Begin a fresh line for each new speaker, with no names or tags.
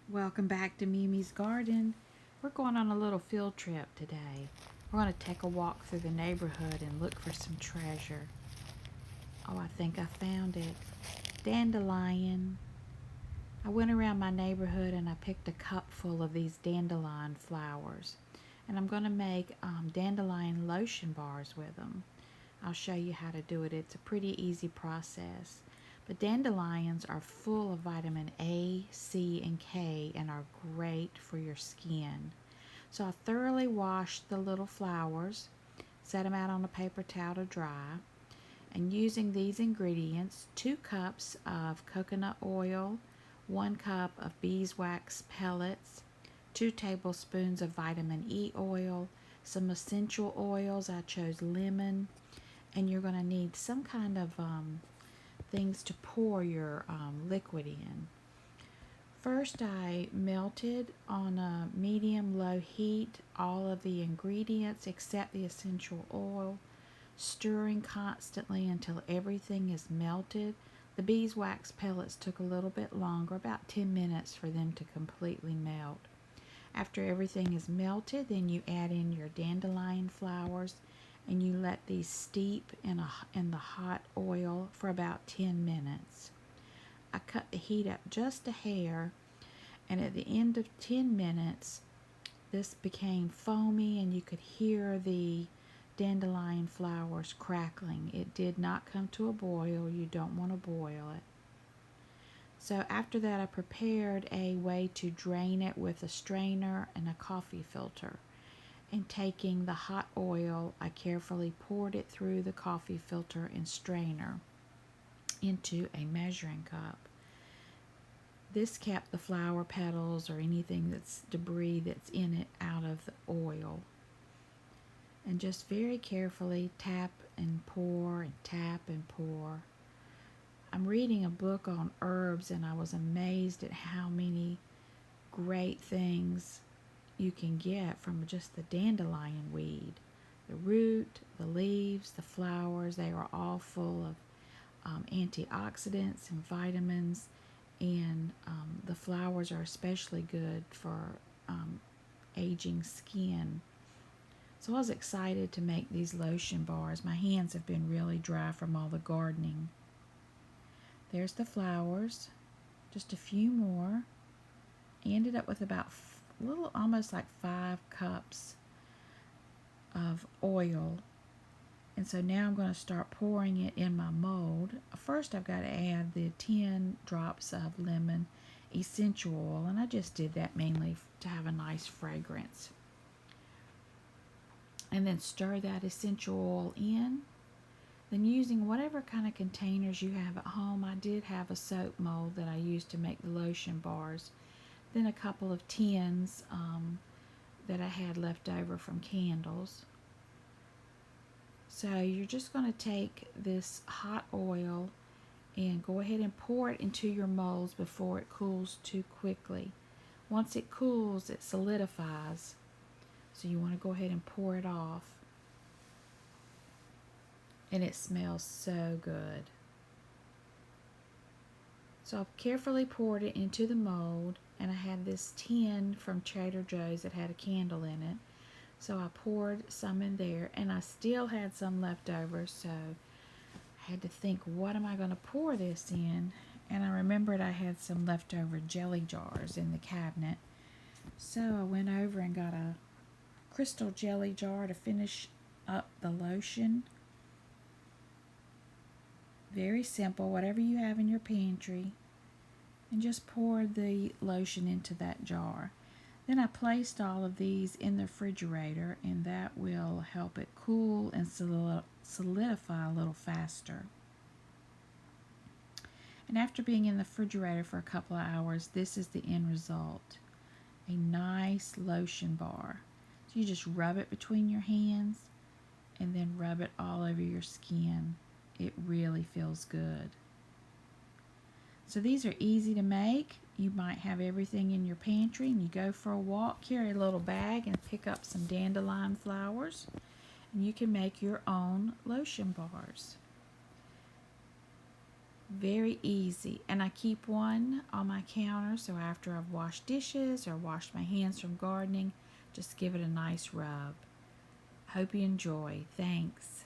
Welcome back to Mimi's Garden. We're going on a little field trip today. We're going to take a walk through the neighborhood and look for some treasure. Oh, I think I found it. Dandelion. I went around my neighborhood and I picked a cup full of these dandelion flowers. And I'm going to make dandelion lotion bars with them. I'll show you how to do it. It's a pretty easy process. But dandelions are full of vitamin A, C, and K and are great for your skin. So I thoroughly washed the little flowers, set them out on a paper towel to dry, and using these ingredients, 2 cups of coconut oil, 1 cup of beeswax pellets, 2 tablespoons of vitamin E oil, some essential oils. I chose lemon, and you're going to need some kind of things to pour your liquid in. First, I melted on a medium-low heat all of the ingredients except the essential oil, stirring constantly until everything is melted. The beeswax pellets took a little bit longer, about 10 minutes for them to completely melt. After everything is melted, then you add in your dandelion flowers and you let these steep in the hot oil for about 10 minutes. I cut the heat up just a hair, and at the end of 10 minutes, this became foamy and you could hear the dandelion flowers crackling. It did not come to a boil. You don't want to boil it. So after that, I prepared a way to drain it with a strainer and a coffee filter. And taking the hot oil, I carefully poured it through the coffee filter and strainer into a measuring cup. This kept the flower petals or anything that's debris that's in it out of the oil. And just very carefully tap and pour and tap and pour. I'm reading a book on herbs and I was amazed at how many great things you can get from just the dandelion weed. The root, the leaves, the flowers, they are all full of antioxidants and vitamins, and the flowers are especially good for aging skin. So I was excited to make these lotion bars. My hands have been really dry from all the gardening. There's the flowers, just a few more. I ended up with about a little, almost like 5 cups of oil. And so now I'm going to start pouring it in my mold. First I've got to add the 10 drops of lemon essential oil, and I just did that mainly to have a nice fragrance. And then stir that essential oil in. Then using whatever kind of containers you have at home, I did have a soap mold that I used to make the lotion bars. Then a couple of tins that I had left over from candles. So you're just going to take this hot oil and go ahead and pour it into your molds before it cools too quickly. Once it cools, it solidifies. So you want to go ahead and pour it off. And it smells so good. So I've carefully poured it into the mold, and I had this tin from Trader Joe's that had a candle in it. So I poured some in there, and I still had some left over, so I had to think, what am I going to pour this in? And I remembered I had some leftover jelly jars in the cabinet. So I went over and got a crystal jelly jar to finish up the lotion. Very simple, whatever you have in your pantry. And just pour the lotion into that jar. Then I placed all of these in the refrigerator, and that will help it cool and solidify a little faster. And after being in the refrigerator for a couple of hours, this is the end result. A nice lotion bar. So you just rub it between your hands and then rub it all over your skin. It really feels good. So these are easy to make. You might have everything in your pantry and you go for a walk, carry a little bag and pick up some dandelion flowers, and you can make your own lotion bars. Very easy. And I keep one on my counter so after I've washed dishes or washed my hands from gardening, just give it a nice rub. Hope you enjoy. Thanks.